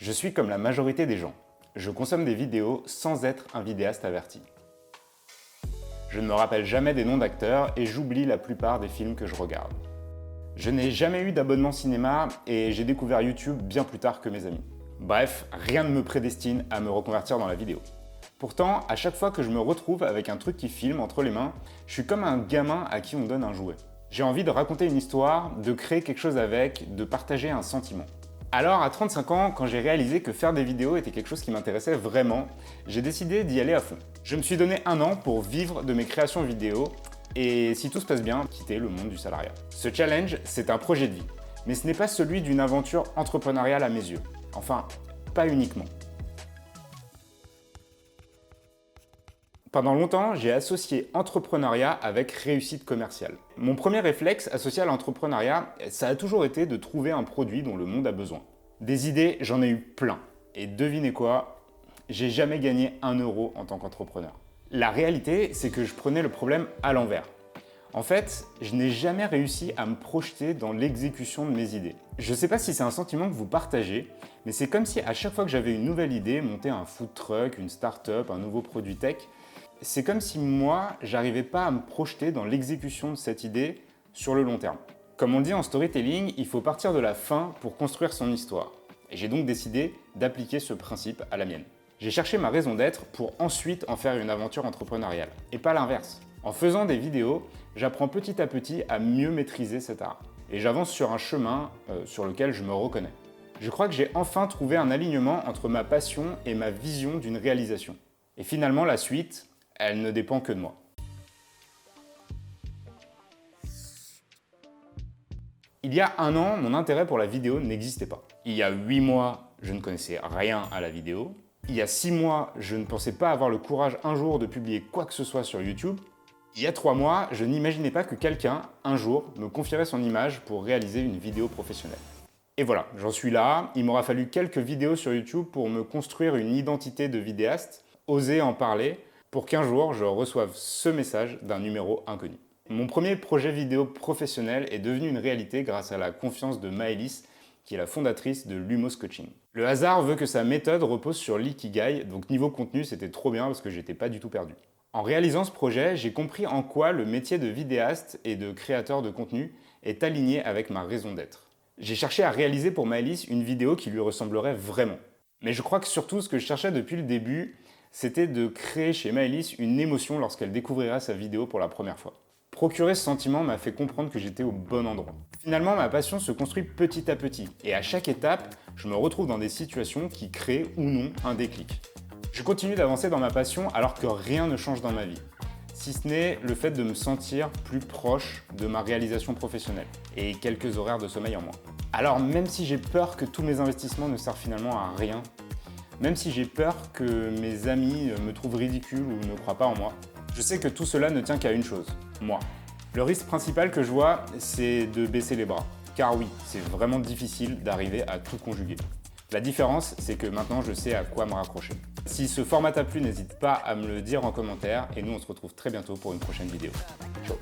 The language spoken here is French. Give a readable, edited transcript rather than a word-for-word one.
Je suis comme la majorité des gens. Je consomme des vidéos sans être un vidéaste averti. Je ne me rappelle jamais des noms d'acteurs et j'oublie la plupart des films que je regarde. Je n'ai jamais eu d'abonnement cinéma et j'ai découvert YouTube bien plus tard que mes amis. Bref, rien ne me prédestine à me reconvertir dans la vidéo. Pourtant, à chaque fois que je me retrouve avec un truc qui filme entre les mains, je suis comme un gamin à qui on donne un jouet. J'ai envie de raconter une histoire, de créer quelque chose avec, de partager un sentiment. Alors, à 35 ans, quand j'ai réalisé que faire des vidéos était quelque chose qui m'intéressait vraiment, j'ai décidé d'y aller à fond. Je me suis donné 1 an pour vivre de mes créations vidéo et, si tout se passe bien, quitter le monde du salariat. Ce challenge, c'est un projet de vie, mais ce n'est pas celui d'une aventure entrepreneuriale à mes yeux. Enfin, pas uniquement. Pendant longtemps, j'ai associé entrepreneuriat avec réussite commerciale. Mon premier réflexe associé à l'entrepreneuriat, ça a toujours été de trouver un produit dont le monde a besoin. Des idées, j'en ai eu plein. Et devinez quoi, j'ai jamais gagné 1 euro en tant qu'entrepreneur. La réalité, c'est que je prenais le problème à l'envers. En fait, je n'ai jamais réussi à me projeter dans l'exécution de mes idées. Je ne sais pas si c'est un sentiment que vous partagez, mais c'est comme si à chaque fois que j'avais une nouvelle idée, monter un food truck, une start-up, un nouveau produit tech, c'est comme si moi, j'arrivais pas à me projeter dans l'exécution de cette idée sur le long terme. Comme on le dit en storytelling, il faut partir de la fin pour construire son histoire. Et j'ai donc décidé d'appliquer ce principe à la mienne. J'ai cherché ma raison d'être pour ensuite en faire une aventure entrepreneuriale, et pas l'inverse. En faisant des vidéos, j'apprends petit à petit à mieux maîtriser cet art. Et j'avance sur un chemin sur lequel je me reconnais. Je crois que j'ai enfin trouvé un alignement entre ma passion et ma vision d'une réalisation. Et finalement, la suite, elle ne dépend que de moi. Il y a 1 an, mon intérêt pour la vidéo n'existait pas. Il y a 8 mois, je ne connaissais rien à la vidéo. Il y a 6 mois, je ne pensais pas avoir le courage un jour de publier quoi que ce soit sur YouTube. Il y a 3 mois, je n'imaginais pas que quelqu'un, un jour, me confierait son image pour réaliser une vidéo professionnelle. Et voilà, j'en suis là. Il m'aura fallu quelques vidéos sur YouTube pour me construire une identité de vidéaste, oser en parler, pour qu'un jour, je reçoive ce message d'un numéro inconnu. Mon premier projet vidéo professionnel est devenu une réalité grâce à la confiance de Maëlys, qui est la fondatrice de Lumos Coaching. Le hasard veut que sa méthode repose sur l'ikigai, donc niveau contenu, c'était trop bien parce que j'étais pas du tout perdu. En réalisant ce projet, j'ai compris en quoi le métier de vidéaste et de créateur de contenu est aligné avec ma raison d'être. J'ai cherché à réaliser pour Maëlys une vidéo qui lui ressemblerait vraiment. Mais je crois que surtout ce que je cherchais depuis le début, c'était de créer chez Maëlys une émotion lorsqu'elle découvrira sa vidéo pour la première fois. Procurer ce sentiment m'a fait comprendre que j'étais au bon endroit. Finalement, ma passion se construit petit à petit, et à chaque étape, je me retrouve dans des situations qui créent ou non un déclic. Je continue d'avancer dans ma passion alors que rien ne change dans ma vie, si ce n'est le fait de me sentir plus proche de ma réalisation professionnelle, et quelques horaires de sommeil en moins. Alors même si j'ai peur que tous mes investissements ne servent finalement à rien, même si j'ai peur que mes amis me trouvent ridicule ou ne croient pas en moi, je sais que tout cela ne tient qu'à une chose, moi. Le risque principal que je vois, c'est de baisser les bras. Car oui, c'est vraiment difficile d'arriver à tout conjuguer. La différence, c'est que maintenant je sais à quoi me raccrocher. Si ce format t'a plu, n'hésite pas à me le dire en commentaire et nous on se retrouve très bientôt pour une prochaine vidéo. Ciao.